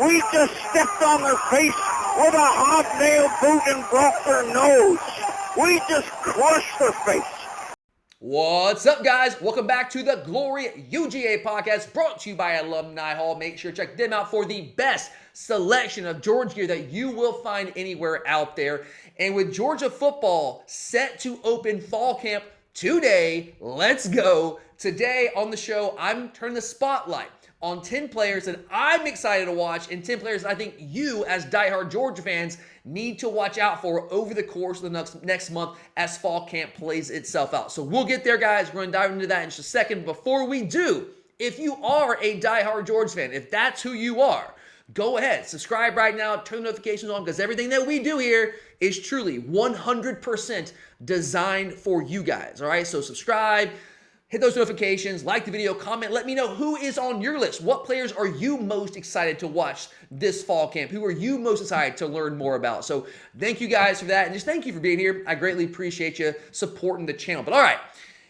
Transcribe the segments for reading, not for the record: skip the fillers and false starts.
We just stepped on their face with a hobnail boot and broke their nose. We just crushed their face. What's up, guys? Welcome back to the Glory UGA podcast, brought to you by Alumni Hall. Make sure to check them out for the best selection of Georgia gear that you will find anywhere out there. And with Georgia football set to open fall camp today, let's go. Today on the show, I'm turning the spotlight on 10 players that I'm excited to watch and 10 players that I think you, as diehard Georgia fans, need to watch out for over the course of the next month as fall camp plays itself out. So we'll get there, guys. We're going to dive into that in just a second. Before we do, if you are a diehard Georgia fan, if that's who you are, go ahead, subscribe right now, turn notifications on, because everything that we do here is truly 100% designed for you guys, all right? So subscribe, hit those notifications, like the video, comment, let me know who is on your list. What players are you most excited to watch this fall camp? Who are you most excited to learn more about? So thank you guys for that, and just thank you for being here. I greatly appreciate you supporting the channel. But all right,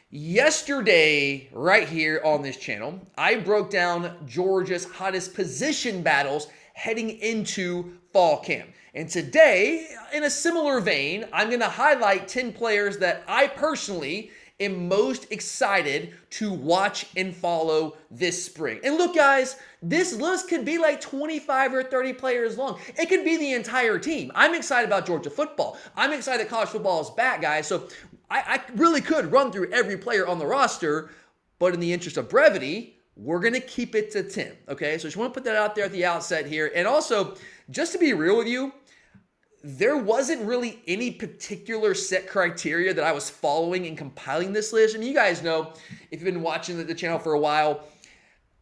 yesterday, right here on this channel, I broke down Georgia's hottest position battles heading into fall camp. And today, in a similar vein, I'm going to highlight 10 players that I personally am most excited to watch and follow this spring. And look, guys, this list could be like 25 or 30 players long. It could be the entire team. I'm excited about Georgia football. I'm excited that college football is back, guys. So I really could run through every player on the roster, but in the interest of brevity, we're going to keep it to 10, okay? So just want to put that out there at the outset here. And also, just to be real with you, there wasn't really any particular set criteria that I was following in compiling this list. And you guys know, if you've been watching the channel for a while,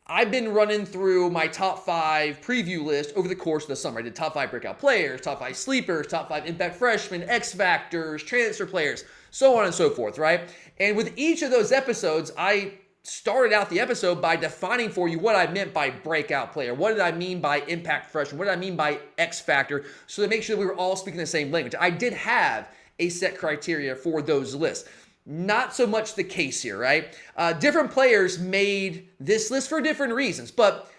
I've been running through my top 5 preview list over the course of the summer. I did top 5 breakout players, top 5 sleepers, top 5 impact freshmen, X factors, transfer players, so on and so forth, right? And with each of those episodes, I started out the episode by defining for you what I meant by breakout player. What did I mean by impact freshman? What did I mean by X factor? So to make sure that we were all speaking the same language. I did have a set criteria for those lists. Not so much the case here, right? Different players made this list for different reasons, but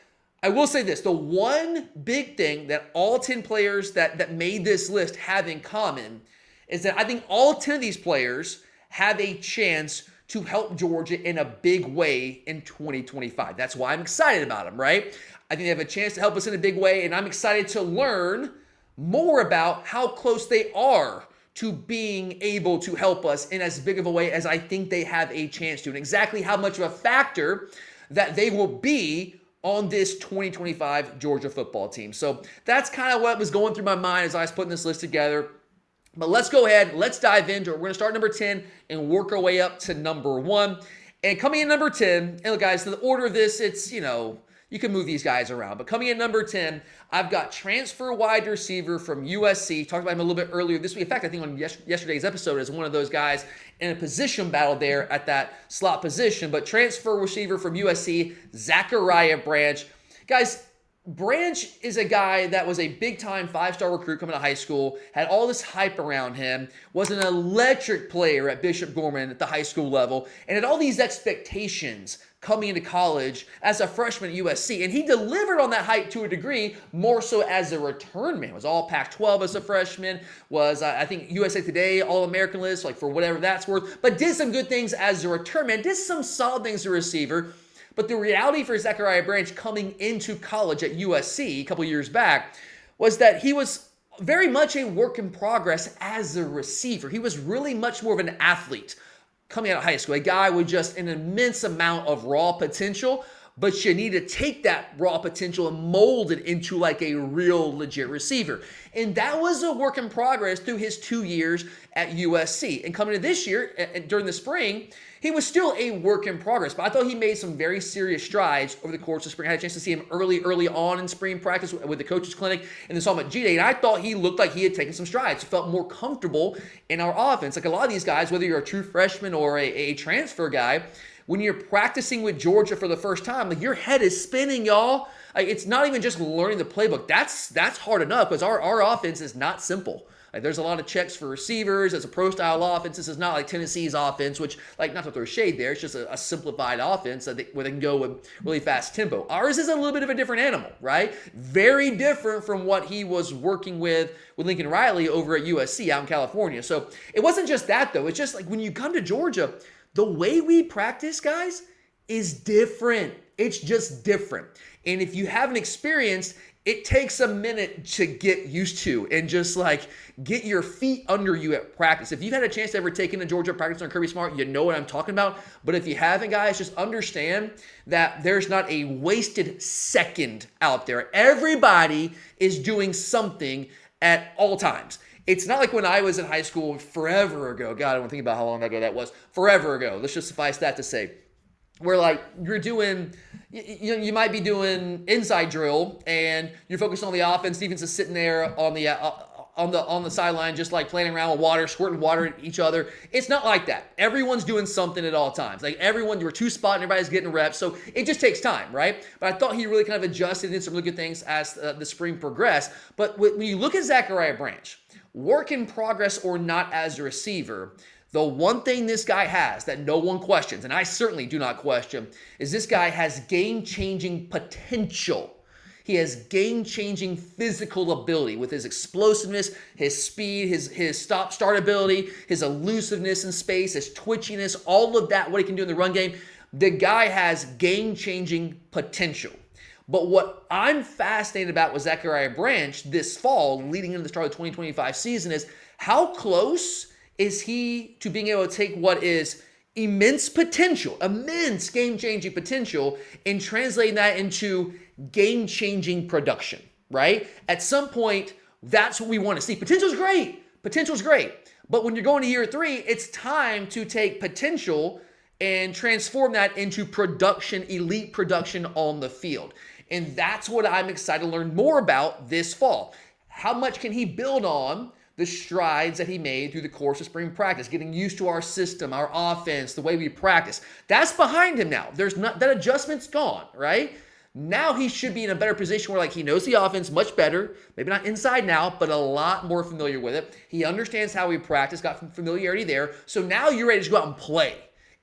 I will say this, the one big thing that all 10 players that made this list have in common is that I think all 10 of these players have a chance to help Georgia in a big way in 2025. That's why I'm excited about them, right? I think they have a chance to help us in a big way, and I'm excited to learn more about how close they are to being able to help us in as big of a way as I think they have a chance to, and exactly how much of a factor that they will be on this 2025 Georgia football team. So that's kind of what was going through my mind as I was putting this list together. But let's go ahead, let's dive into it. We're going to start number 10 and work our way up to number 1. And coming in number 10, and look, guys, the order of this, it's, you can move these guys around. But coming in number 10, I've got transfer wide receiver from USC. Talked about him a little bit earlier this week. In fact, I think on yesterday's episode as one of those guys in a position battle there at that slot position. But transfer receiver from USC, Zachariah Branch. Guys, Branch is a guy that was a big-time 5-star recruit coming out of high school, had all this hype around him, was an electric player at Bishop Gorman at the high school level, and had all these expectations coming into college as a freshman at USC. And he delivered on that hype to a degree, more so as a return man. Was all Pac-12 as a freshman, was, I think, USA Today All-American list, like for whatever that's worth, but did some good things as a return man, did some solid things as a receiver. But the reality for Zachariah Branch coming into college at USC a couple years back was that he was very much a work in progress as a receiver. He was really much more of an athlete coming out of high school, a guy with just an immense amount of raw potential, but you need to take that raw potential and mold it into like a real legit receiver. And that was a work in progress through his 2 years at USC. And coming to this year, during the spring, he was still a work in progress, but I thought he made some very serious strides over the course of spring. I had a chance to see him early on in spring practice with the coaches clinic, and then saw him at G-Day, and I thought he looked like he had taken some strides, felt more comfortable in our offense. Like a lot of these guys, whether you're a true freshman or a transfer guy, when you're practicing with Georgia for the first time, like your head is spinning, y'all. Like it's not even just learning the playbook. That's hard enough because our offense is not simple. Like there's a lot of checks for receivers. It's a pro-style offense. This is not like Tennessee's offense, which, like, not to throw shade there, it's just a simplified offense where they can go with really fast tempo. Ours is a little bit of a different animal, right? Very different from what he was working with Lincoln Riley over at USC out in California. So it wasn't just that, though. It's just like when you come to Georgia, the way we practice, guys, is different. It's just different. And if you haven't experienced, it takes a minute to get used to and just like get your feet under you at practice. If you've had a chance to ever take in a Georgia practice on Kirby Smart, you know what I'm talking about. But if you haven't, guys, just understand that there's not a wasted second out there. Everybody is doing something at all times. It's not like when I was in high school forever ago. God, I don't think about how long ago that was. Forever ago. Let's just suffice that to say. Where like you're doing, you might be doing inside drill and you're focused on the offense. Defense is sitting there on the sideline, just like playing around with water, squirting water at each other. It's not like that. Everyone's doing something at all times. Like everyone, you're two spot and everybody's getting reps. So it just takes time, right? But I thought he really kind of adjusted and did some really good things as the spring progressed. But when you look at Zachariah Branch, work in progress or not as a receiver, the one thing this guy has that no one questions, and I certainly do not question, is this guy has game-changing potential. He has game-changing physical ability with his explosiveness, his speed, his stop-start ability, his elusiveness in space, his twitchiness, all of that, what he can do in the run game. The guy has game-changing potential. But what I'm fascinated about with Zachariah Branch this fall, leading into the start of the 2025 season, is how close is he to being able to take what is immense potential, immense game-changing potential, and translating that into game-changing production, right? At some point, that's what we want to see. Potential's great. Potential's great. But when you're going to year 3, it's time to take potential and transform that into production, elite production on the field. And that's what I'm excited to learn more about this fall. How much can he build on the strides that he made through the course of spring practice, getting used to our system, our offense, the way we practice? That's behind him now. There's not, that adjustment's gone, right? Now he should be in a better position where like he knows the offense much better, maybe not inside now, but a lot more familiar with it. He understands how we practice, got familiarity there. So now you're ready to go out and play.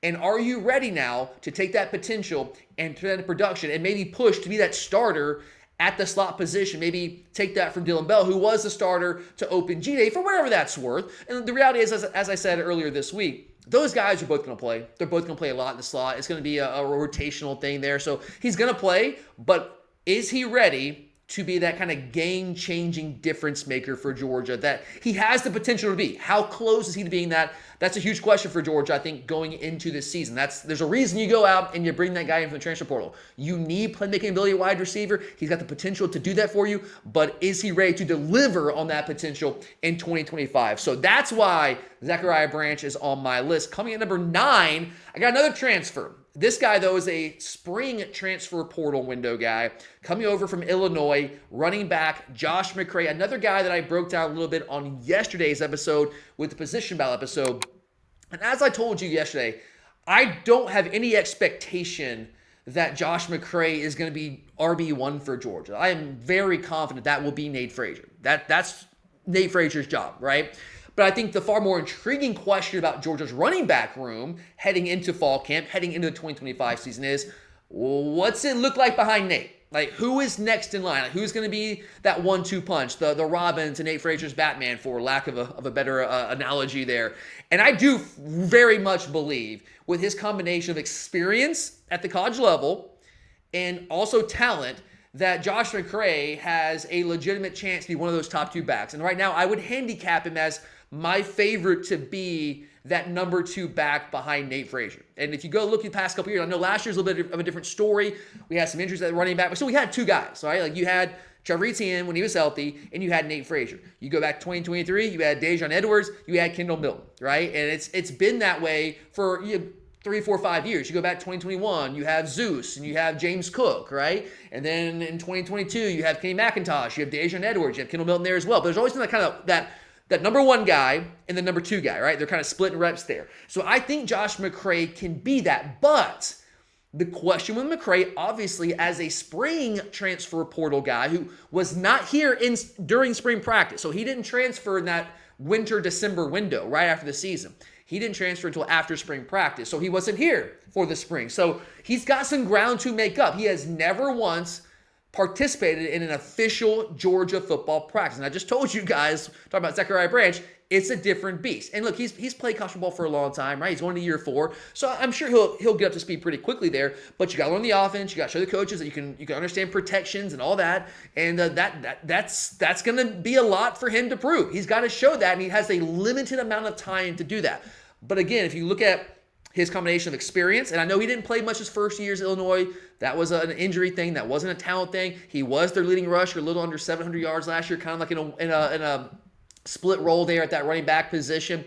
And are you ready now to take that potential and turn that into production and maybe push to be that starter at the slot position? Maybe take that from Dylan Bell, who was the starter, to open G-Day for whatever that's worth. And the reality is, as I said earlier this week, those guys are both going to play. They're both going to play a lot in the slot. It's going to be a rotational thing there. So he's going to play, but is he ready to be that kind of game-changing difference maker for Georgia that he has the potential to be? How close is he to being that? That's a huge question for Georgia, I think, going into this season. There's a reason you go out and you bring that guy in from the transfer portal. You need playmaking ability at wide receiver. He's got the potential to do that for you, but is he ready to deliver on that potential in 2025? So that's why Zachariah Branch is on my list. Coming at number 9, I got another transfer. This guy, though, is a spring transfer portal window guy coming over from Illinois, running back Josh McCrae, another guy that I broke down a little bit on yesterday's episode with the position battle episode. And as I told you yesterday, I don't have any expectation that Josh McCrae is going to be RB1 for Georgia. I am very confident that will be Nate Frazier. That's Nate Frazier's job, right? But I think the far more intriguing question about Georgia's running back room heading into fall camp, heading into the 2025 season is, what's it look like behind Nate? Like, who is next in line? Like, who's going to be that 1-2 punch, the Robin to Nate Frazier's Batman, for lack of a better analogy there? And I do very much believe with his combination of experience at the college level and also talent, that Josh McCrae has a legitimate chance to be one of those top 2 backs. And right now, I would handicap him as my favorite to be that number 2 back behind Nate Frazier. And if you go look at the past couple years, I know last year's a little bit of a different story. We had some injuries at running back, but so we had 2 guys, right? Like you had Trevor Etienne when he was healthy, and you had Nate Frazier. You go back to 2023, you had Dejon Edwards, you had Kendall Milton, right? And it's been that way for 3, 4, 5 years. You go back to 2021, you have Zeus and you have James Cook, right? And then in 2022, you have Kenny McIntosh, you have Dejon Edwards, you have Kendall Milton there as well. But there's always been that kind of that number 1 guy and the number 2 guy, right? They're kind of splitting reps there. So I think Josh McCrae can be that. But the question with McCrae, obviously, as a spring transfer portal guy who was not here during spring practice, so he didn't transfer in that winter, December window right after the season. He didn't transfer until after spring practice, so he wasn't here for the spring. So he's got some ground to make up. He has never once participated in an official Georgia football practice. And I just told you guys, talking about Zachariah Branch, it's a different beast. And look, he's played college football for a long time, right? He's going to year 4. So I'm sure he'll get up to speed pretty quickly there. But you got to learn the offense. You got to show the coaches that you can understand protections and all that. And that's going to be a lot for him to prove. He's got to show that, and he has a limited amount of time to do that. But again, if you look at his combination of experience, and I know he didn't play much his first years at Illinois. That was an injury thing. That wasn't a talent thing. He was their leading rusher, a little under 700 yards last year, kind of like in a split role there at that running back position.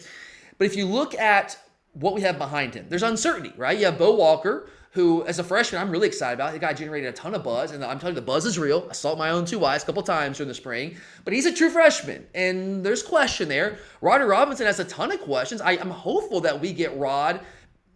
But if you look at what we have behind him, there's uncertainty, right? You have Bo Walker, who, as a freshman, I'm really excited about. The guy generated a ton of buzz, and I'm telling you, the buzz is real. I saw it with my own 2 eyes a couple times during the spring, but he's a true freshman, and there's question there. Rodney Robinson has a ton of questions. I'm hopeful that we get Rod,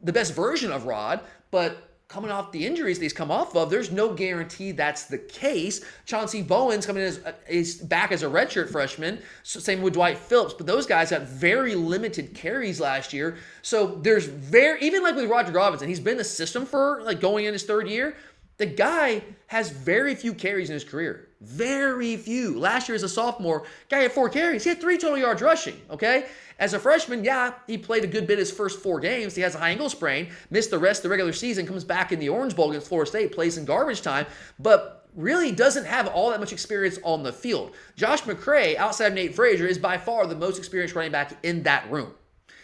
the best version of Rod, but coming off the injuries that he's come off of, there's no guarantee that's the case. Chauncey Bowen's coming in is back as a redshirt freshman. So same with Dwight Phillips, but those guys got very limited carries last year. So there's even like with Roger Robinson, he's been in the system for like going in his 3rd year. The guy has very few carries in his career. Very few. Last year as a sophomore, guy had 4 carries. He had 3 total yards rushing, okay? As a freshman, yeah, he played a good bit his first 4 games. He has a high ankle sprain, missed the rest of the regular season, comes back in the Orange Bowl against Florida State, plays in garbage time, but really doesn't have all that much experience on the field. Josh McCrae, outside of Nate Frazier, is by far the most experienced running back in that room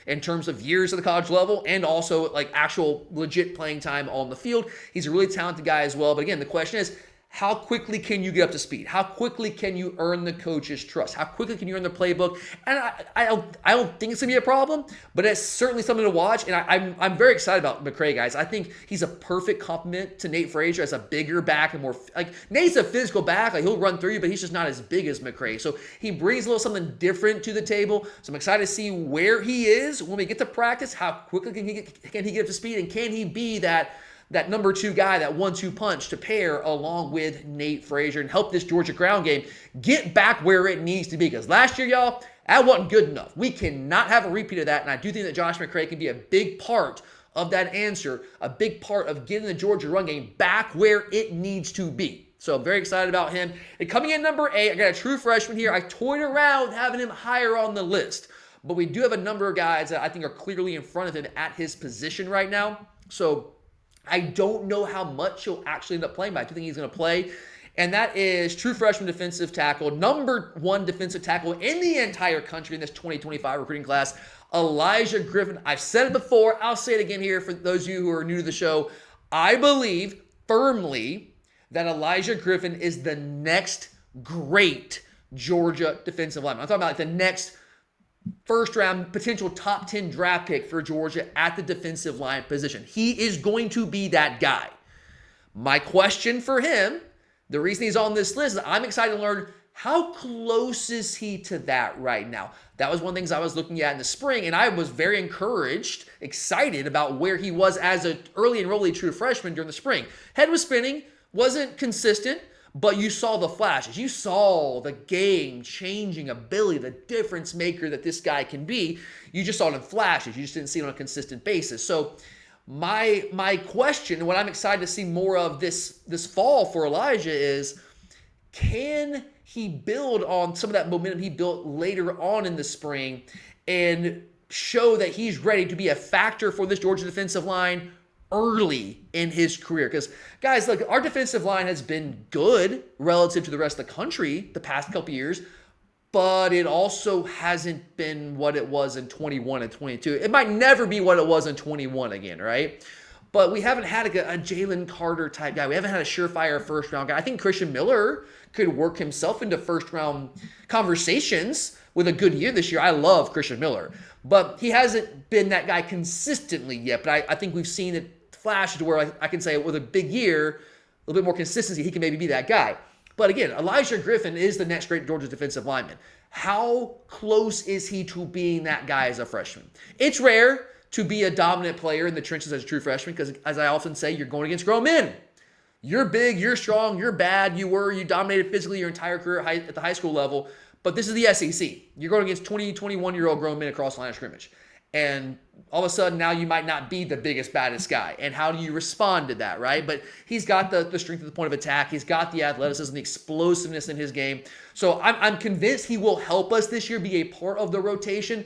in terms of years at the college level and also like actual legit playing time on the field. He's a really talented guy as well. But again, the question is, how quickly can you get up to speed? How quickly can you earn the coach's trust? How quickly can you earn the playbook? And I don't think it's going to be a problem, but it's certainly something to watch. And I'm very excited about McCrae, guys. I think he's a perfect complement to Nate Frazier as a bigger back and more, like Nate's a physical back. Like he'll run through you, but he's just not as big as McCrae. So he brings a little something different to the table. So I'm excited to see where he is when we get to practice. How quickly can he get up to speed? And can he be that number 2 guy, that 1-2 punch to pair along with Nate Frazier and help this Georgia ground game get back where it needs to be? Because last year, y'all, that wasn't good enough. We cannot have a repeat of that, and I do think that Josh McCrae can be a big part of that answer, a big part of getting the Georgia run game back where it needs to be. So I'm very excited about him. And coming in number 8, I got a true freshman here. I toyed around with having him higher on the list, but we do have a number of guys that I think are clearly in front of him at his position right now. So I don't know how much he'll actually end up playing, but I do think he's going to play. And that is true freshman defensive tackle, number 1 defensive tackle in the entire country in this 2025 recruiting class, Elijah Griffin. I've said it before. I'll say it again here for those of you who are new to the show. I believe firmly that Elijah Griffin is the next great Georgia defensive lineman. I'm talking about like the next first round potential top 10 draft pick for Georgia at the defensive line position. He is going to be that guy. My question for him, the reason he's on this list is I'm excited to learn how close is he to that right now. That was one of the things I was looking at in the spring, and I was very encouraged, excited about where he was as an early enrollee true freshman during the spring. Head was spinning, wasn't consistent, but you saw the flashes. You saw the game-changing ability, the difference maker that this guy can be. You just saw it in flashes. You just didn't see it on a consistent basis. So my question, and what I'm excited to see more of this fall for Elijah is, can he build on some of that momentum he built later on in the spring and show that he's ready to be a factor for this Georgia defensive line early in his career? Because, guys, look, our defensive line has been good relative to the rest of the country the past couple years, but it also hasn't been what it was in 21 and 22. It might never be what it was in 21 again, right? But we haven't had a Jalen Carter type guy. We haven't had a surefire first-round guy. I think Christian Miller could work himself into first-round conversations with a good year this year. I love Christian Miller, but he hasn't been that guy consistently yet. But I think we've seen it flash to where I can say with a big year, a little bit more consistency, he can maybe be that guy. But again, Elijah Griffin is the next great Georgia defensive lineman. How close is he to being that guy as a freshman? It's rare to be a dominant player in the trenches as a true freshman because, as I often say, you're going against grown men. You're big, you're strong, you're bad, you dominated physically your entire career at the high school level, but this is the SEC. You're going against 20, 21-year-old grown men across the line of scrimmage. And all of a sudden now you might not be the biggest, baddest guy. And how do you respond to that, right? But he's got the strength at the point of attack. He's got the athleticism, the explosiveness in his game. So I'm convinced he will help us this year, be a part of the rotation.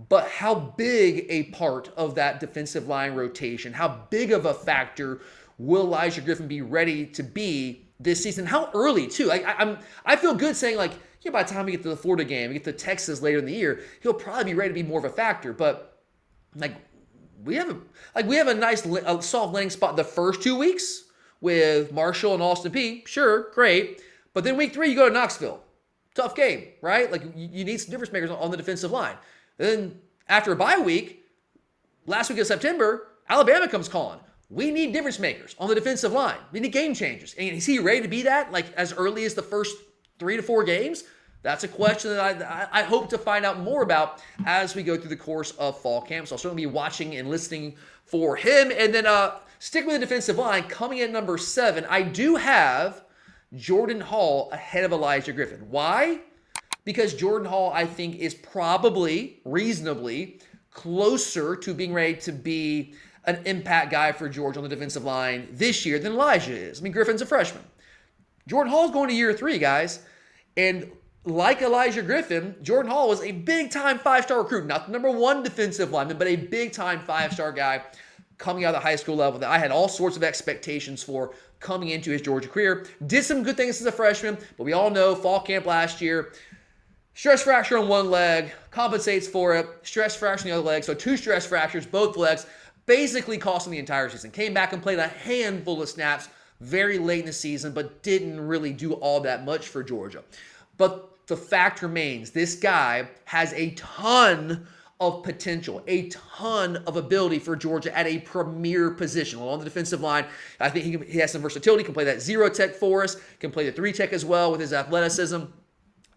But how big a part of that defensive line rotation, how big of a factor will Elijah Griffin be ready to be this season? How early, too? I feel good saying, like, yeah, by the time we get to the Florida game, we get to Texas later in the year, he'll probably be ready to be more of a factor. But, like, we have a nice soft landing spot the first 2 weeks with Marshall and Austin Peay. Sure, great. But then week 3, you go to Knoxville. Tough game, right? Like, you need some difference makers on the defensive line. Then after a bye week, last week of September, Alabama comes calling. We need difference makers on the defensive line. We need game changers. And is he ready to be that, like, as early as the first 3 to 4 games? That's a question that I hope to find out more about as we go through the course of fall camp. So I'll certainly be watching and listening for him. And then stick with the defensive line. Coming in number 7, I do have Jordan Hall ahead of Elijah Griffin. Why? Because Jordan Hall, I think, is probably reasonably closer to being ready to be an impact guy for Georgia on the defensive line this year than Elijah is. I mean, Griffin's a freshman. Jordan Hall's going to year 3, guys. And like Elijah Griffin, Jordan Hall was a big-time 5-star recruit. Not the number 1 defensive lineman, but a big-time 5-star guy coming out of the high school level that I had all sorts of expectations for coming into his Georgia career. Did some good things as a freshman, but we all know fall camp last year, stress fracture on one leg, compensates for it, stress fracture on the other leg. So 2 stress fractures, both legs, basically cost him the entire season. Came back and played a handful of snaps very late in the season, but didn't really do all that much for Georgia. But the fact remains, this guy has a ton of potential, a ton of ability for Georgia at a premier position. Well, on the defensive line, I think he has some versatility, can play that 0 tech for us, can play the 3 tech as well with his athleticism.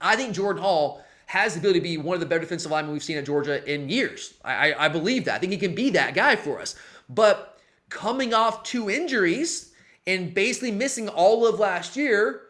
I think Jordan Hall has the ability to be one of the better defensive linemen we've seen at Georgia in years. I believe that. I think he can be that guy for us. But coming off 2 injuries and basically missing all of last year,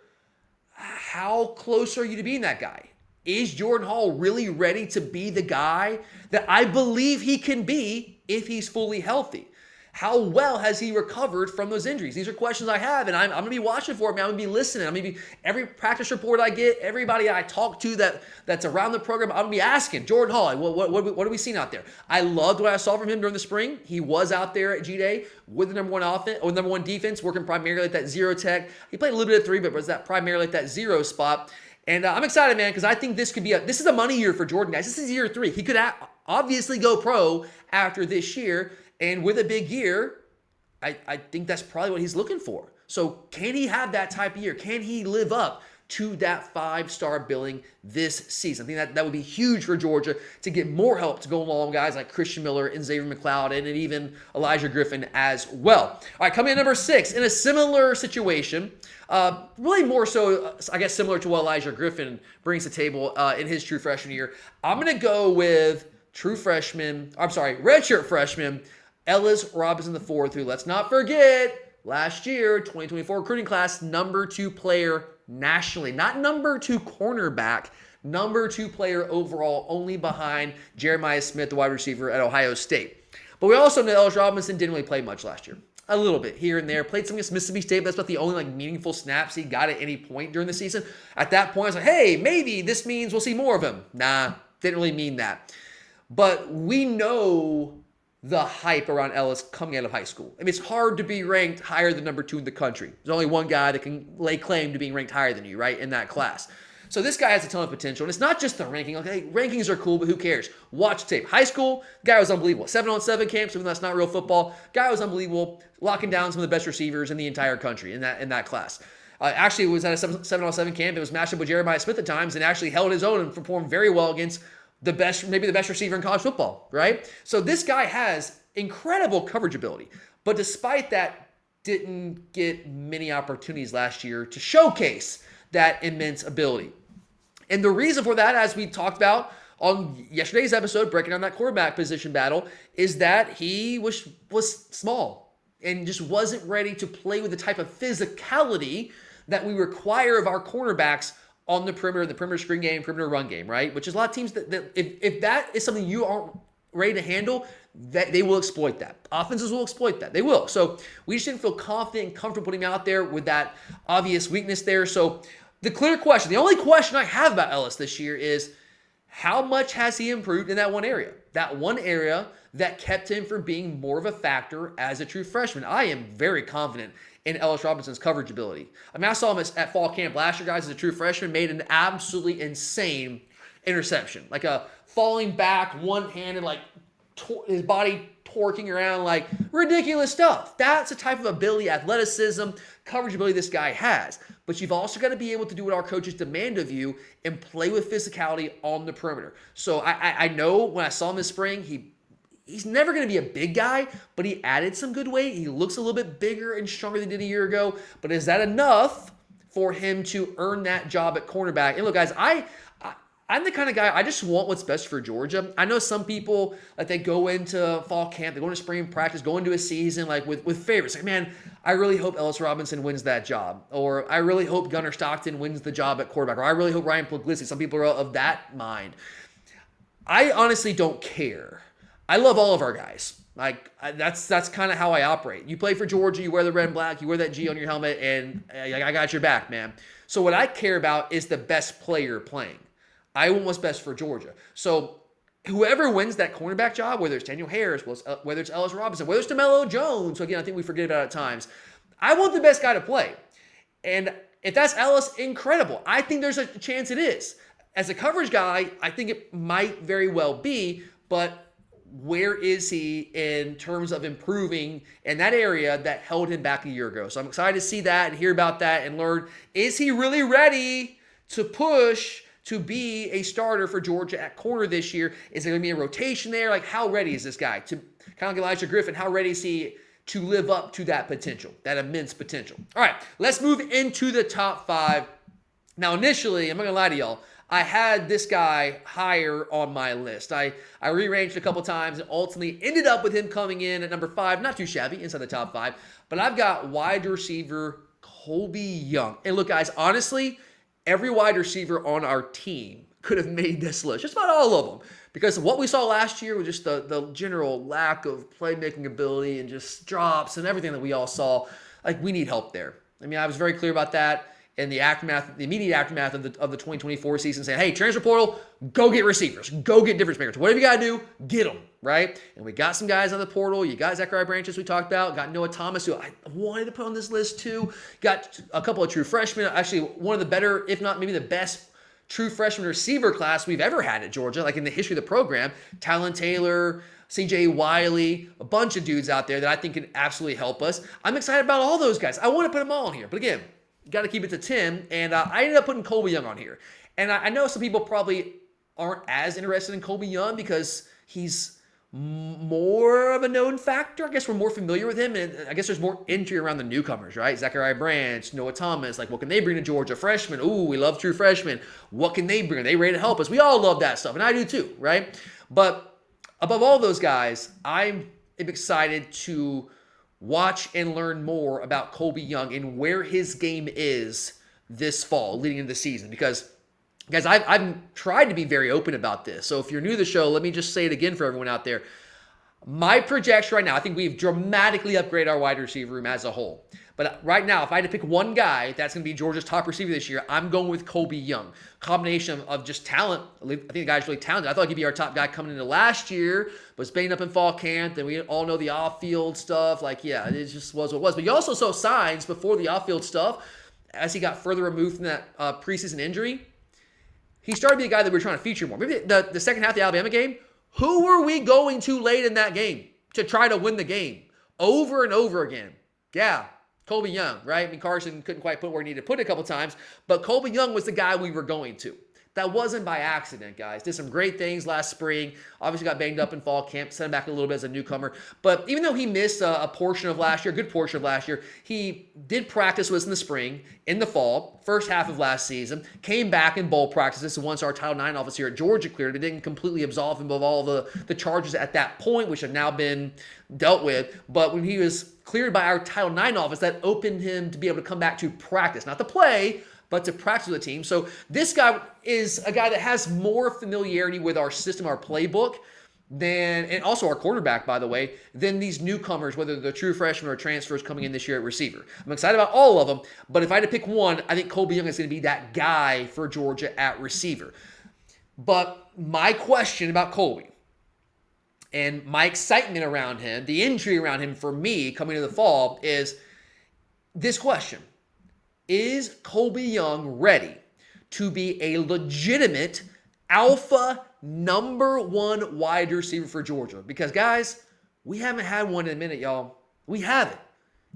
how close are you to being that guy? Is Jordan Hall really ready to be the guy that I believe he can be if he's fully healthy? How well has he recovered from those injuries? These are questions I have, and I'm going to be watching for him. I'm going to be listening. I'm going to be every practice report I get, everybody I talk to that's around the program, I'm going to be asking, Jordan Hall, what are we seeing out there? I loved what I saw from him during the spring. He was out there at G-Day with the number 1 offense, or number 1 defense, working primarily at that 0 tech. He played a little bit of 3, but was that primarily at that 0 spot. And I'm excited, man, because I think this is a money year for Jordan, guys. This is year 3. He could obviously go pro after this year. And with a big year, I think that's probably what he's looking for. So can he have that type of year? Can he live up to that 5-star billing this season? I think that would be huge for Georgia to get more help to go along guys like Christian Miller and Xavier McLeod and even Elijah Griffin as well. All right, coming in number 6, in a similar situation, really more so, I guess, similar to what Elijah Griffin brings to the table in his true freshman year. I'm going to go with redshirt freshman, Ellis Robinson IV, who, let's not forget, last year, 2024 recruiting class, number 2 player nationally. Not number 2 cornerback, number 2 player overall, only behind Jeremiah Smith, the wide receiver at Ohio State. But we also know Ellis Robinson didn't really play much last year. A little bit here and there. Played some against Mississippi State, but that's about the only meaningful snaps he got at any point during the season. At that point, I was like, hey, maybe this means we'll see more of him. Nah, didn't really mean that. But we know the hype around Ellis coming out of high school. I mean, it's hard to be ranked higher than number 2 in the country. There's only one guy that can lay claim to being ranked higher than you, right, in that class. So this guy has a ton of potential. And it's not just the ranking. Okay, rankings are cool, but who cares? Watch tape. High school, guy was unbelievable. 7-on-7 camps, even though that's not real football. Guy was unbelievable, locking down some of the best receivers in the entire country in that class. Actually, it was at a 7-on-7 camp. It was matched up with Jeremiah Smith at times and actually held his own and performed very well against maybe the best receiver in college football, right? So this guy has incredible coverage ability, but despite that, didn't get many opportunities last year to showcase that immense ability. And the reason for that, as we talked about on yesterday's episode, breaking down that quarterback position battle, is that he was small. and just wasn't ready to play with the type of physicality that we require of our cornerbacks on the perimeter screen game, perimeter run game, right? Which is a lot of teams that if that is something you aren't ready to handle, that they will exploit that. Offenses will exploit that. They will. So we just didn't feel confident and comfortable putting him out there with that obvious weakness there. So the clear question, the only question I have about Ellis this year is, how much has he improved in that one area? That one area that kept him from being more of a factor as a true freshman. I am very confident in Ellis Robinson's coverage ability. I mean, I saw him at fall camp last year, guys, as a true freshman, made an absolutely insane interception. Like a falling back, one-handed, like his body torquing around, like ridiculous stuff. That's the type of ability, athleticism, coverage ability this guy has. But you've also got to be able to do what our coaches demand of you and play with physicality on the perimeter. So I know when I saw him this spring, he's never going to be a big guy, but he added some good weight. He looks a little bit bigger and stronger than he did a year ago. But is that enough for him to earn that job at cornerback? And look, guys, I'm the kind of guy, I just want what's best for Georgia. I know some people, like, they go into fall camp, they go into spring practice, go into a season, like, with favorites. Like, man, I really hope Ellis Robinson wins that job. Or I really hope Gunnar Stockton wins the job at quarterback. Or I really hope Ryan Puglisi. Some people are of that mind. I honestly don't care. I love all of our guys. Like, that's kind of how I operate. You play for Georgia, you wear the red and black, you wear that G on your helmet, and I got your back, man. So what I care about is the best player playing. I want what's best for Georgia. So whoever wins that cornerback job, whether it's Daniel Harris, whether it's Ellis Robinson, whether it's DeMello Jones, so again, I think we forget about it at times, I want the best guy to play. And if that's Ellis, incredible. I think there's a chance it is. As a coverage guy, I think it might very well be, but where is he in terms of improving in that area that held him back a year ago? So I'm excited to see that and hear about that and learn, is he really ready to push to be a starter for Georgia at corner this year? Is there going to be a rotation there? Like, how ready is this guy? To kind of like Elijah Griffin, how ready is he to live up to that potential, that immense potential? All right, let's move into the top 5. Now, initially, I'm not going to lie to y'all, I had this guy higher on my list. I rearranged a couple times and ultimately ended up with him coming in at number 5. Not too shabby, inside the top 5. But I've got wide receiver Colby Young. And look, guys, honestly, every wide receiver on our team could have made this list. Just about all of them. Because what we saw last year was just the general lack of playmaking ability and just drops and everything that we all saw. Like, we need help there. I mean, I was very clear about that in the immediate aftermath of the 2024 season, saying, hey, transfer portal, go get receivers. Go get difference makers. Whatever you got to do, get them, right? And we got some guys on the portal. You got Zachariah Branches we talked about. Got Noah Thomas, who I wanted to put on this list too. Got a couple of true freshmen. Actually, one of the better, if not maybe the best, true freshman receiver class we've ever had at Georgia, like in the history of the program. Talon Taylor, CJ Wiley, a bunch of dudes out there that I think can absolutely help us. I'm excited about all those guys. I want to put them all in here. But again, got to keep it to 10. And I ended up putting Colby Young on here. And I know some people probably aren't as interested in Colby Young because he's more of a known factor. I guess we're more familiar with him. And I guess there's more intrigue around the newcomers, right? Zachariah Branch, Noah Thomas. Like, what can they bring to Georgia? Freshmen. Ooh, we love true freshmen. What can they bring? Are they ready to help us? We all love that stuff. And I do too, right? But above all those guys, I'm excited to watch and learn more about Colby Young and where his game is this fall leading into the season. Because, guys, I've tried to be very open about this. So if you're new to the show, let me just say it again for everyone out there. My projection right now, I think we've dramatically upgraded our wide receiver room as a whole. But right now, if I had to pick one guy that's going to be Georgia's top receiver this year, I'm going with Colby Young. Combination of just talent. I think the guy's really talented. I thought he'd be our top guy coming into last year, was banged up in fall camp. And we all know the off-field stuff. Like, yeah, it just was what it was. But you also saw signs before the off-field stuff, as he got further removed from that preseason injury. He started to be a guy that we were trying to feature more. Maybe the second half of the Alabama game, who were we going to late in that game to try to win the game? Over and over again. Yeah, Colby Young, right? I mean, Carson couldn't quite put where he needed to put it a couple times, but Colby Young was the guy we were going to. That wasn't by accident, guys. Did some great things last spring. Obviously got banged up in fall camp, sent him back a little bit as a newcomer. But even though he missed a portion of last year, a good portion of last year, he did practice with us in the spring, in the fall, first half of last season, came back in bowl practices. And once our Title IX office here at Georgia cleared, it didn't completely absolve him of all the charges at that point, which have now been dealt with. But when he was cleared by our Title IX office, that opened him to be able to come back to practice, not to play, but to practice with the team. So this guy is a guy that has more familiarity with our system, our playbook, and also our quarterback, by the way, than these newcomers, whether they're true freshmen or transfers coming in this year at receiver. I'm excited about all of them, but if I had to pick one, I think Colby Young is going to be that guy for Georgia at receiver. But my question about Colby and my excitement around him, the injury around him for me coming to the fall is this question. Is Colby Young ready to be a legitimate alpha number one wide receiver for Georgia? Because, guys, we haven't had one in a minute, y'all. We haven't.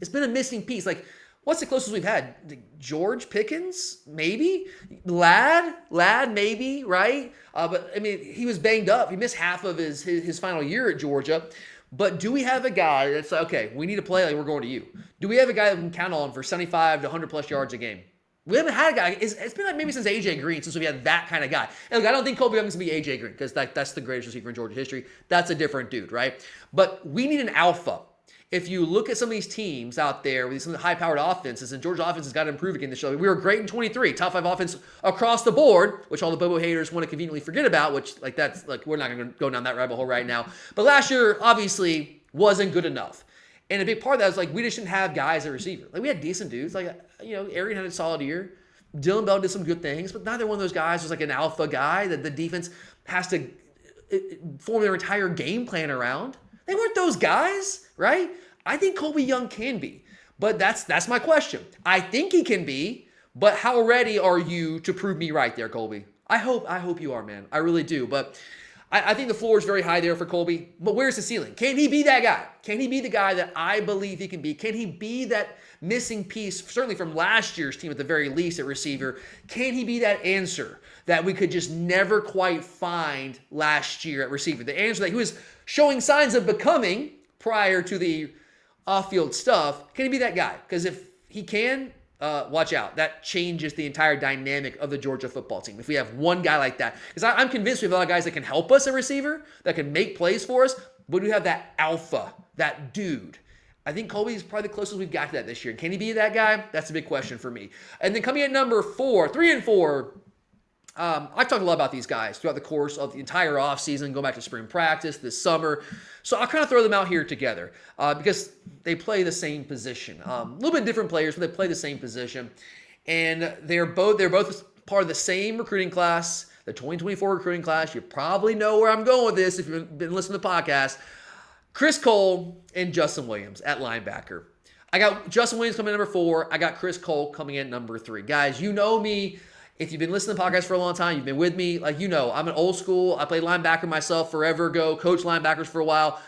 It's been a missing piece. Like, what's the closest we've had? George Pickens? Maybe? Ladd, maybe, right? But, I mean, he was banged up. He missed half of his final year at Georgia. But do we have a guy that's like, okay, we need to play like we're going to you? Do we have a guy that we can count on for 75 to 100 plus yards a game? We haven't had a guy. It's been like maybe since A.J. Green, since we had that kind of guy. And look, I don't think Colby Young's going to be A.J. Green because that's the greatest receiver in Georgia history. That's a different dude, right? But we need an alpha. If you look at some of these teams out there with some of the high-powered offenses, and Georgia offense has got to improve again this year. We were great in 23, top 5 offense across the board, which all the Bobo haters want to conveniently forget about, which that's we're not going to go down that rabbit hole right now. But last year, obviously, wasn't good enough. And a big part of that was we just didn't have guys at receiver. We had decent dudes. Arian had a solid year. Dylan Bell did some good things, but neither one of those guys was an alpha guy that the defense has to form their entire game plan around. They weren't those guys, right? I think Colby Young can be, but that's my question. I think he can be, but how ready are you to prove me right there, Colby? I hope you are, man. I really do. But I think the floor is very high there for Colby. But where's the ceiling? Can he be that guy? Can he be the guy that I believe he can be? Can he be that missing piece, certainly from last year's team at the very least at receiver? Can he be that answer that we could just never quite find last year at receiver? The answer that he was showing signs of becoming prior to the off-field stuff. Can he be that guy? Because if he can, watch out. That changes the entire dynamic of the Georgia football team. If we have one guy like that. Because I'm convinced we have a lot of guys that can help us at receiver, that can make plays for us, but we have that alpha, that dude. I think Colby is probably the closest we've got to that this year. Can he be that guy? That's a big question for me. And then coming at number 3 and 4, I've talked a lot about these guys throughout the course of the entire offseason, going back to spring practice this summer. So I'll kind of throw them out here together because they play the same position. A little bit different players, but they play the same position. And they're both part of the same recruiting class, the 2024 recruiting class. You probably know where I'm going with this if you've been listening to the podcast. Chris Cole and Justin Williams at linebacker. I got Justin Williams coming in number 4. I got Chris Cole coming in number 3. Guys, you know me. If you've been listening to the podcast for a long time, you've been with me, I'm an old school. I played linebacker myself forever ago, coached linebackers for a while.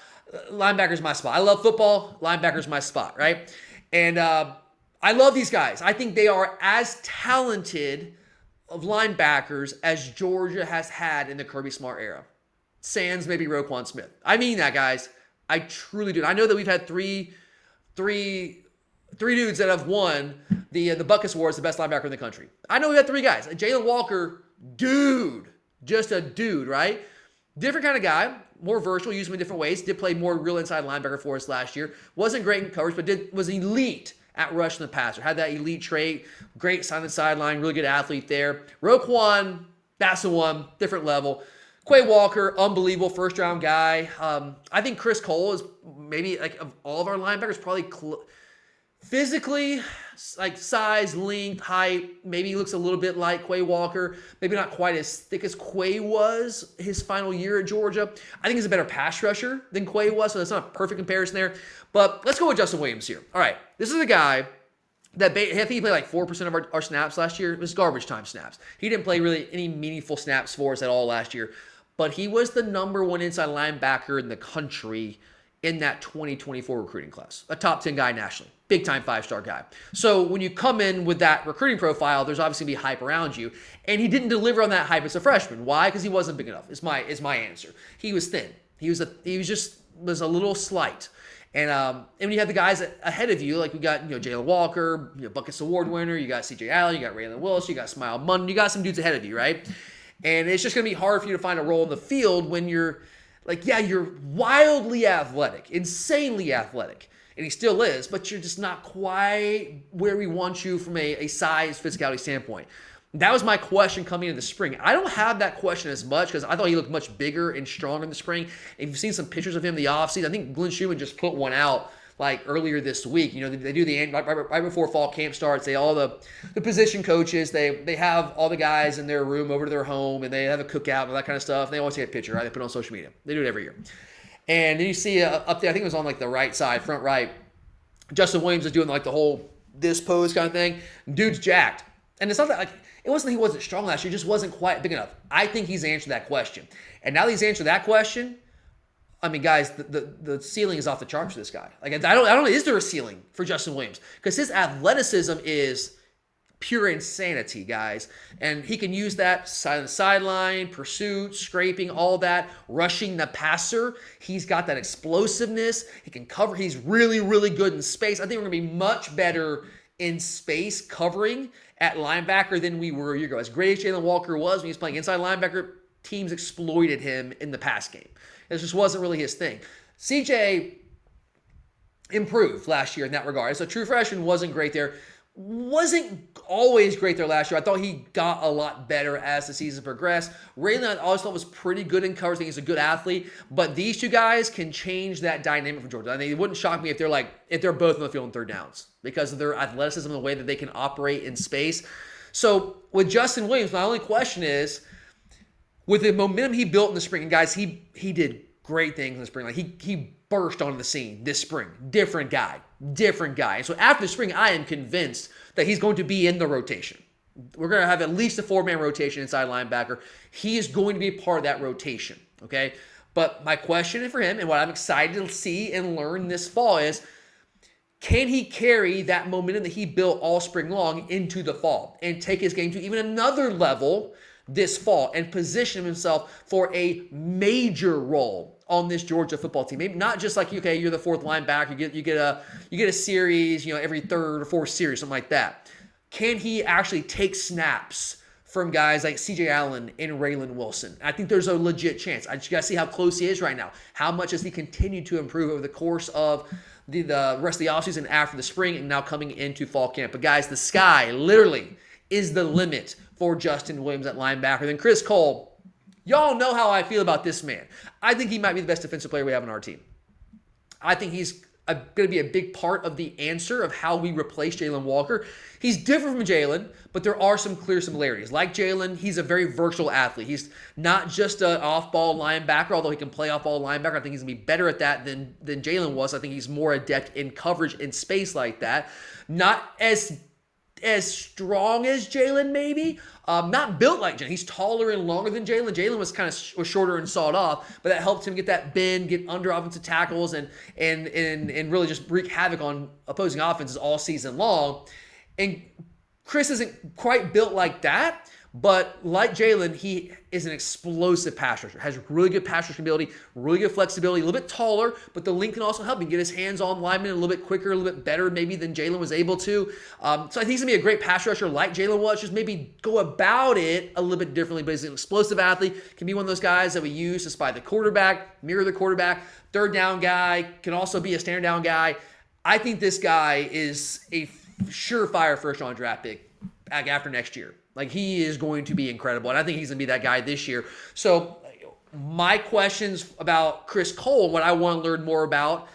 Linebacker's my spot. I love football. Linebacker's my spot, right? And I love these guys. I think they are as talented of linebackers as Georgia has had in the Kirby Smart era. Sans maybe Roquan Smith. I mean that, guys. I truly do. I know that we've had three dudes that have won the Buckus Award as the best linebacker in the country. I know we had 3 guys. Jalen Walker, dude. Just a dude, right? Different kind of guy. More versatile, used him in different ways. Did play more real inside linebacker for us last year. Wasn't great in coverage, but was elite at rushing the passer. Had that elite trait. Great side and sideline. Really good athlete there. Roquan, that's the one. Different level. Quay Walker, unbelievable first-round guy. I think Chris Cole is maybe, of all of our linebackers, probably physically, size, length, height, maybe he looks a little bit like Quay Walker. Maybe not quite as thick as Quay was his final year at Georgia. I think he's a better pass rusher than Quay was, so that's not a perfect comparison there. But let's go with Justin Williams here. All right, this is a guy that I think he played 4% of our snaps last year. It was garbage time snaps. He didn't play really any meaningful snaps for us at all last year. But he was the number 1 inside linebacker in the country in that 2024 recruiting class. A top 10 guy nationally. big time 5-star guy. So when you come in with that recruiting profile, there's obviously going to be hype around you. And he didn't deliver on that hype as a freshman. Why? Because he wasn't big enough. Is my answer. He was thin. He was a little slight. And when you have the guys ahead of you, like we got, Jalen Walker, Buckets Award winner, you got CJ Allen, you got Raylan Willis, you got Smile Munn, you got some dudes ahead of you, right? And it's just going to be hard for you to find a role in the field when you're you're wildly athletic, insanely athletic. And he still is, but you're just not quite where we want you from a size, physicality standpoint. That was my question coming into the spring. I don't have that question as much because I thought he looked much bigger and stronger in the spring. If you've seen some pictures of him in the offseason, I think Glenn Schumann just put one out earlier this week. They do the right before fall camp starts. All the position coaches, they have all the guys in their room over to their home, and they have a cookout and all that kind of stuff. And they always take a picture, right? They put it on social media. They do it every year. And then you see up there, I think it was on the right side, front right, Justin Williams is doing the whole this pose kind of thing. Dude's jacked. And it's not that it wasn't that he wasn't strong last year, he just wasn't quite big enough. I think he's answered that question. And now that he's answered that question, I mean, guys, the ceiling is off the charts for this guy. I don't know, is there a ceiling for Justin Williams? Because his athleticism is pure insanity, guys. And he can use that sideline, pursuit, scraping, all that, rushing the passer. He's got that explosiveness. He can cover. He's really, really good in space. I think we're going to be much better in space covering at linebacker than we were a year ago. As great as Jalen Walker was when he was playing inside linebacker, teams exploited him in the pass game. It just wasn't really his thing. CJ improved last year in that regard. So true freshman wasn't great there. Wasn't always great there last year. I thought he got a lot better as the season progressed. Raylan, I always thought was pretty good in coverage. I think he's a good athlete. But these two guys can change that dynamic for Georgia. I mean, it wouldn't shock me if they're both on the field on third downs because of their athleticism and the way that they can operate in space. So with Justin Williams, my only question is, with the momentum he built in the spring, and guys, he did great things in the spring. He burst onto the scene this spring. Different guy. And so after the spring, I am convinced that he's going to be in the rotation. We're going to have at least a 4-man rotation inside linebacker. He is going to be a part of that rotation, okay? But my question for him and what I'm excited to see and learn this fall is, can he carry that momentum that he built all spring long into the fall and take his game to even another level this fall and position himself for a major role on this Georgia football team? Maybe not just okay, you're the fourth linebacker, you get a series, every third or fourth series, something like that. Can he actually take snaps from guys like CJ Allen and Raylan Wilson? I think there's a legit chance. I just got to see how close he is right now. How much has he continued to improve over the course of the rest of the offseason after the spring and now coming into fall camp? But guys, the sky literally is the limit for Justin Williams at linebacker. Then Chris Cole, y'all know how I feel about this man. I think he might be the best defensive player we have on our team. I think he's going to be a big part of the answer of how we replace Jalen Walker. He's different from Jalen, but there are some clear similarities. Like Jalen, he's a very versatile athlete. He's not just an off-ball linebacker, although he can play off-ball linebacker. I think he's going to be better at that than Jalen was. I think he's more adept in coverage in space like that. Not as strong as Jalen, maybe. Not built like Jalen. He's taller and longer than Jalen. Jalen was was shorter and sawed off, but that helped him get that bend, get under offensive tackles, and really just wreak havoc on opposing offenses all season long. And Chris isn't quite built like that, but like Jalen, he is an explosive pass rusher. Has really good pass rushing ability, really good flexibility, a little bit taller, but the length can also help him get his hands on linemen a little bit quicker, a little bit better maybe than Jalen was able to. So I think he's going to be a great pass rusher like Jalen was, just maybe go about it a little bit differently, but he's an explosive athlete, can be one of those guys that we use to spy the quarterback, mirror the quarterback, third down guy, can also be a stand down guy. I think this guy is a surefire first-round draft pick after next year. He is going to be incredible, and I think he's going to be that guy this year. So my questions about Chris Cole, what I want to learn more about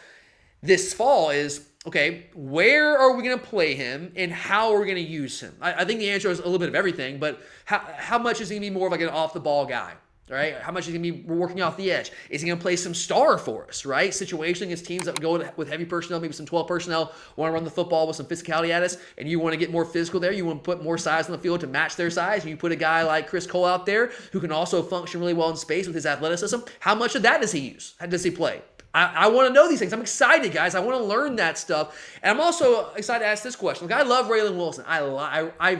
this fall is, okay, where are we going to play him, and how are we going to use him? I think the answer is a little bit of everything, but how much is he going to be more of an off-the-ball guy? Right? How much is he going to be working off the edge? Is he going to play some star for us, right? Situation against teams that go with heavy personnel, maybe some 12 personnel, want to run the football with some physicality at us, and you want to get more physical there. You want to put more size on the field to match their size, and you put a guy like Chris Cole out there who can also function really well in space with his athleticism. How much of that does he use? How does he play? I want to know these things. I'm excited, guys. I want to learn that stuff. And I'm also excited to ask this question. Like, I love Raylan Wilson. I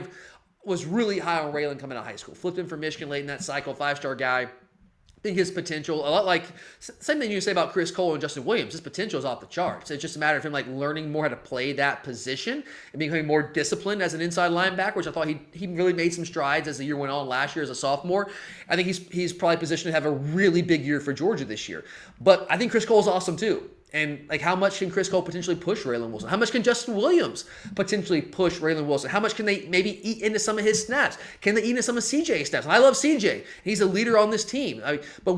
was really high on Raylan coming out of high school. Flipped him for Michigan late in that cycle, 5-star guy. I think his potential, a lot like, same thing you say about Chris Cole and Justin Williams, his potential is off the charts. It's just a matter of him like learning more how to play that position and becoming more disciplined as an inside linebacker, which I thought he really made some strides as the year went on last year as a sophomore. I think he's probably positioned to have a really big year for Georgia this year. But I think Chris Cole's awesome too. And like, how much can Chris Cole potentially push Raylan Wilson? How much can Justin Williams potentially push Raylan Wilson? How much can they maybe eat into some of his snaps? Can they eat into some of CJ's snaps? And I love CJ. He's a leader on this team. But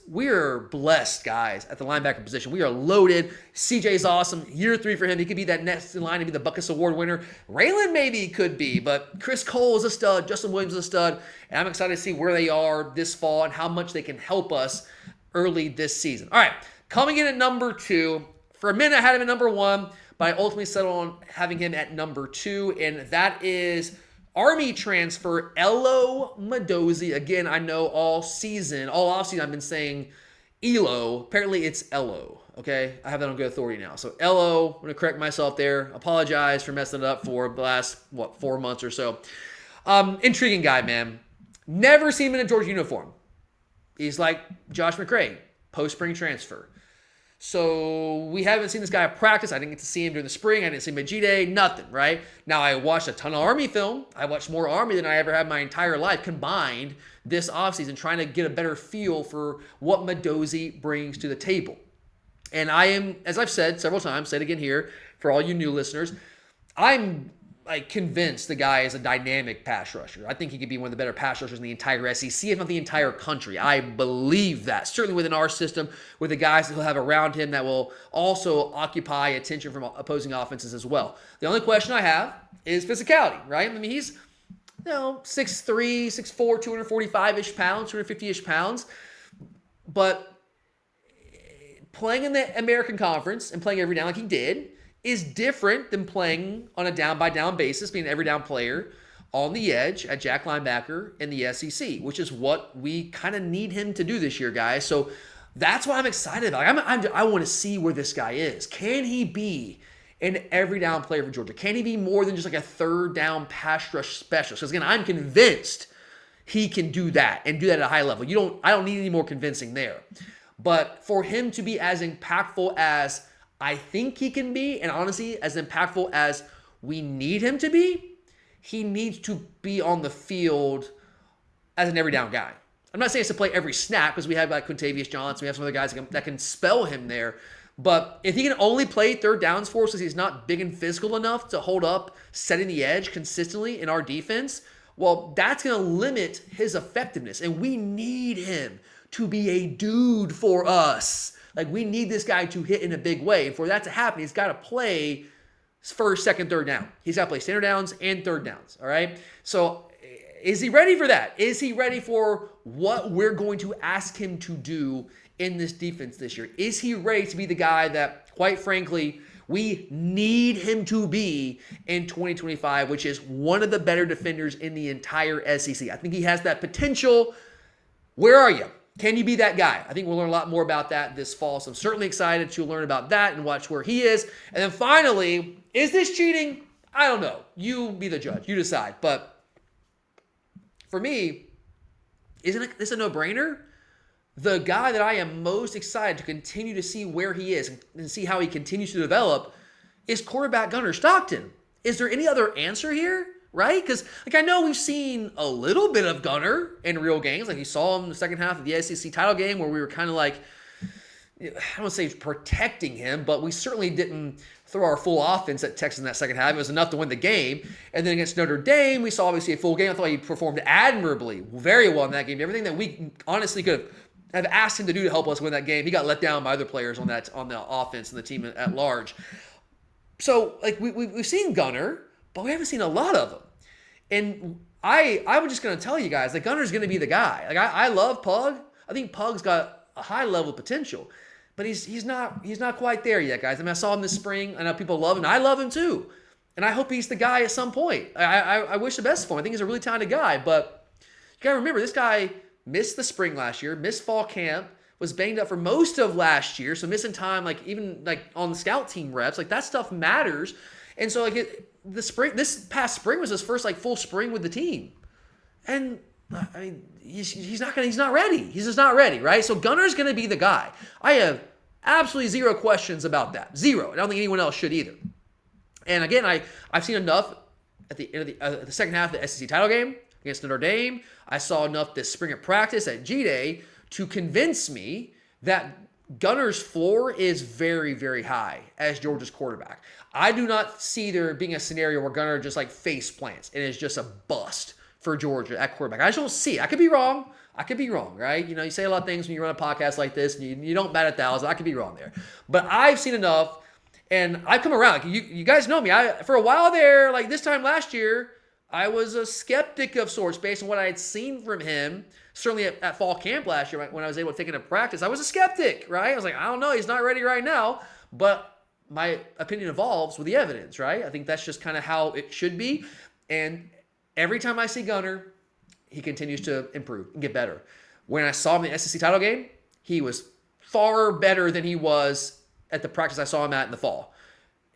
we're blessed, guys, at the linebacker position. We are loaded. CJ's awesome. Year 3 for him. He could be that next in line to be the Buckus Award winner. Raylan maybe could be, but Chris Cole is a stud. Justin Williams is a stud. And I'm excited to see where they are this fall and how much they can help us early this season. All right. Coming in at number 2, for a minute I had him at number 1, but I ultimately settled on having him at number 2, and that is Army transfer Elo Mosozi. Again, I know all offseason I've been saying Elo. Apparently it's Elo, okay? I have that on good authority now. So Elo, I'm going to correct myself there. Apologize for messing it up for the last, 4 months or so. Intriguing guy, man. Never seen him in a Georgia uniform. He's like Josh McCrae, post-spring transfer. So we haven't seen this guy practice. I didn't get to see him during the spring. I didn't see him at G-Day. Nothing, right? Now, I watched a ton of Army film. I watched more Army than I ever had my entire life combined this offseason, trying to get a better feel for what Mosozi brings to the table. And I am, as I've said several times, say it again here for all you new listeners, I'm like convinced the guy is a dynamic pass rusher. I think he could be one of the better pass rushers in the entire SEC, if not the entire country. I believe that. Certainly within our system, with the guys that he'll have around him that will also occupy attention from opposing offenses as well. The only question I have is physicality, right? I mean, he's 6'3", 6'4", 245-ish pounds, 250-ish pounds. But playing in the American Conference and playing every down like he did is different than playing on a down-by-down basis, being an every-down player on the edge at Jack linebacker in the SEC, which is what we kind of need him to do this year, guys. So that's what I'm excited about. I want to see where this guy is. Can he be an every-down player for Georgia? Can he be more than just like a third-down pass rush specialist? Because, again, I'm convinced he can do that and do that at a high level. I don't need any more convincing there. But for him to be as impactful as I think he can be, and honestly, as impactful as we need him to be, he needs to be on the field as an every down guy. I'm not saying it's to play every snap, because we have like Quintavious Johnson, we have some other guys that can spell him there. But if he can only play third downs for us because he's not big and physical enough to hold up setting the edge consistently in our defense, well, that's going to limit his effectiveness. And we need him to be a dude for us. Like, we need this guy to hit in a big way. And for that to happen, he's got to play first, second, third down. He's got to play standard downs and third downs, all right? So is he ready for that? Is he ready for what we're going to ask him to do in this defense this year? Is he ready to be the guy that, quite frankly, we need him to be in 2025, which is one of the better defenders in the entire SEC? I think he has that potential. Where are you? Can you be that guy? I think we'll learn a lot more about that this fall, so I'm certainly excited to learn about that and watch where he is. And then finally, is this cheating? I don't know. You be the judge. You decide. But for me, isn't this a no-brainer? The guy that I am most excited to continue to see where he is and see how he continues to develop is quarterback Gunnar Stockton. Is there any other answer here? Right? Because, I know we've seen a little bit of Gunnar in real games. Like, you saw him in the second half of the SEC title game where we were kind of like, I don't want to say protecting him, but we certainly didn't throw our full offense at Texas in that second half. It was enough to win the game. And then against Notre Dame, we saw obviously a full game. I thought he performed admirably, very well in that game. Everything that we honestly could have asked him to do to help us win that game, he got let down by other players on the offense and the team at large. So, we've seen Gunnar, but we haven't seen a lot of him. And I'm just going to tell you guys that Gunnar's going to be the guy. I love Pug. I think Pug's got a high level of potential, but he's not quite there yet, guys. I saw him this spring. I know people love him. I love him too. And I hope he's the guy at some point. I wish the best for him. I think he's a really talented guy, but you got to remember, this guy missed the spring last year, missed fall camp, was banged up for most of last year, so missing time, like even like on the scout team reps, like that stuff matters. And so like this past spring was his first like full spring with the team, and I mean he's not ready. He's just not ready, right? So Gunner's gonna be the guy. I have absolutely zero questions about that. Zero. I don't think anyone else should either. And again, I've seen enough at the end of the second half of the SEC title game against Notre Dame. I saw enough this spring at practice at G-Day to convince me that Gunner's floor is very, very high as Georgia's quarterback. I do not see there being a scenario where Gunner just like face plants and is just a bust for Georgia at quarterback. I just don't see it. I could be wrong. Right? You know, you say a lot of things when you run a podcast like this and you don't bat 1,000. I could be wrong there. But I've seen enough and I've come around. Like, you guys know me. For a while there, like this time last year, I was a skeptic of sorts based on what I had seen from him. Certainly at fall camp last year when I was able to take him to practice, I was a skeptic, right? I was like, I don't know, he's not ready right now. But my opinion evolves with the evidence, right? I think that's just kind of how it should be. And every time I see Gunner, he continues to improve and get better. When I saw him in the SEC title game, he was far better than he was at the practice I saw him at in the fall.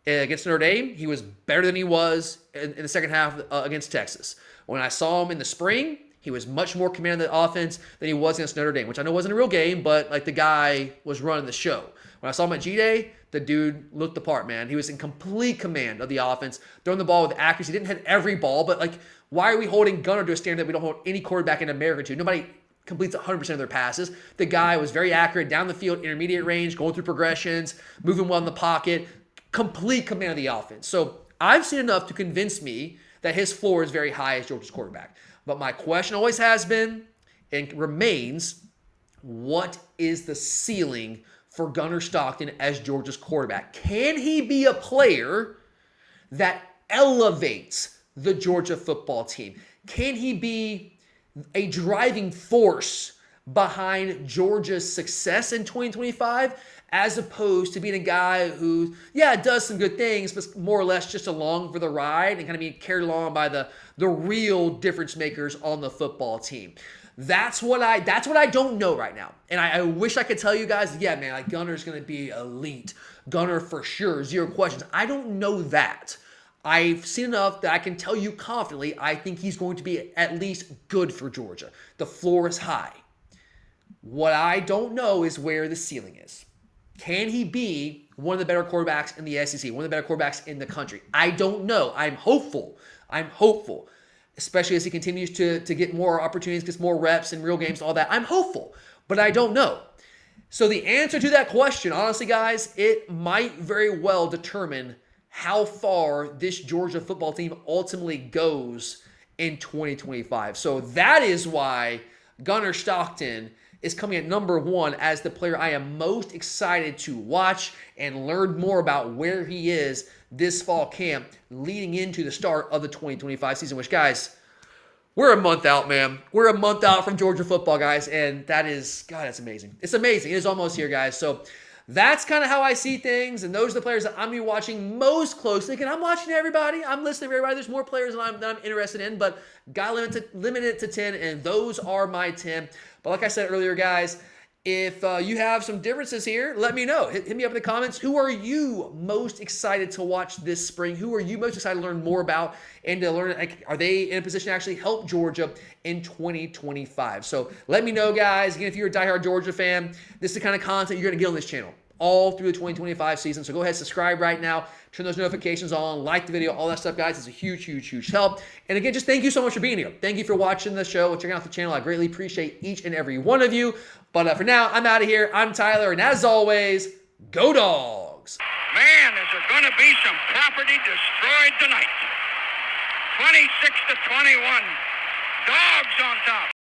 Against Notre Dame, he was better than he was in the second half against Texas. When I saw him in the spring, he was much more command of the offense than he was against Notre Dame, which I know wasn't a real game, but like the guy was running the show. When I saw him at G-Day, the dude looked the part, man. He was in complete command of the offense, throwing the ball with accuracy. He didn't hit every ball, but like, why are we holding Gunner to a standard that we don't hold any quarterback in America to? Nobody completes 100% of their passes. The guy was very accurate, down the field, intermediate range, going through progressions, moving well in the pocket, complete command of the offense. So I've seen enough to convince me that his floor is very high as Georgia's quarterback. But my question always has been and remains, what is the ceiling for Gunner Stockton as Georgia's quarterback? Can he be a player that elevates the Georgia football team? Can he be a driving force behind Georgia's success in 2025 as opposed to being a guy who, does some good things, but more or less just along for the ride and kind of being carried along by the real difference makers on the football team? That's what I don't know right now. And I wish I could tell you guys, like Gunner's going to be elite. Gunner for sure, zero questions. I don't know that. I've seen enough that I can tell you confidently I think he's going to be at least good for Georgia. The floor is high. What I don't know is where the ceiling is. Can he be one of the better quarterbacks in the SEC, one of the better quarterbacks in the country? I don't know. I'm hopeful, especially as he continues to get more opportunities, gets more reps in real games, all that. I'm hopeful, but I don't know. So the answer to that question, honestly, guys, it might very well determine how far this Georgia football team ultimately goes in 2025. So that is why Gunner Stockton is coming at number one as the player I am most excited to watch and learn more about where he is this fall camp leading into the start of the 2025 season, which, guys, we're a month out, man. We're a month out from Georgia football, guys, and that is, God, that's amazing. It's amazing. It is almost here, guys. So that's kind of how I see things, and those are the players that I'm going to be watching most closely. And I'm watching everybody. I'm listening to everybody. There's more players that I'm interested in, but got limited it to 10, and those are my 10. But like I said earlier, guys, if you have some differences here, let me know. Hit me up in the comments. Who are you most excited to watch this spring? Who are you most excited to learn more about and to learn, like, are they in a position to actually help Georgia in 2025? So let me know, guys. Again, if you're a diehard Georgia fan, this is the kind of content you're going to get on this channel all through the 2025 season. So go ahead, subscribe right now, turn those notifications on, like the video, all that stuff, guys. It's a huge, huge, huge help. And again, just thank you so much for being here. Thank you for watching the show and checking out the channel. I greatly appreciate each and every one of you. But for now, I'm out of here. I'm Tyler, and as always, go Dogs! Man, is there going to be some property destroyed tonight. 26-21. Dogs on top.